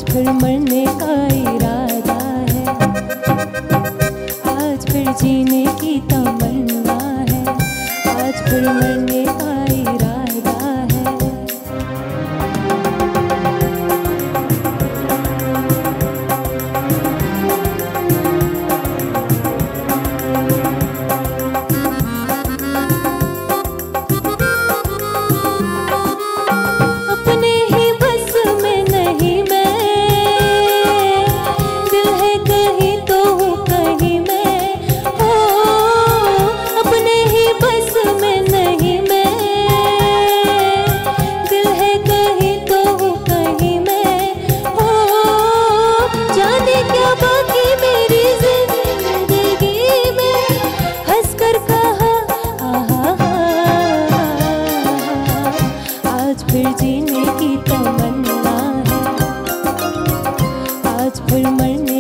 आज फिर मरने का इरादा है, आज फिर जीने की तमन्ना है, आज फिर मरने का इरादा है। अपने ही बस में नहीं मैं, दिल है कहीं तो हूँ कहीं मैं, हो अपने ही बस में नहीं मैं, दिल है कहीं तो हूँ कहीं मैं, हो जाने क्या बाकी मेरी जिंदगी में, हंस कर कहा आहा, आज फिर जीने की तमन्ना है, आज फिर मरने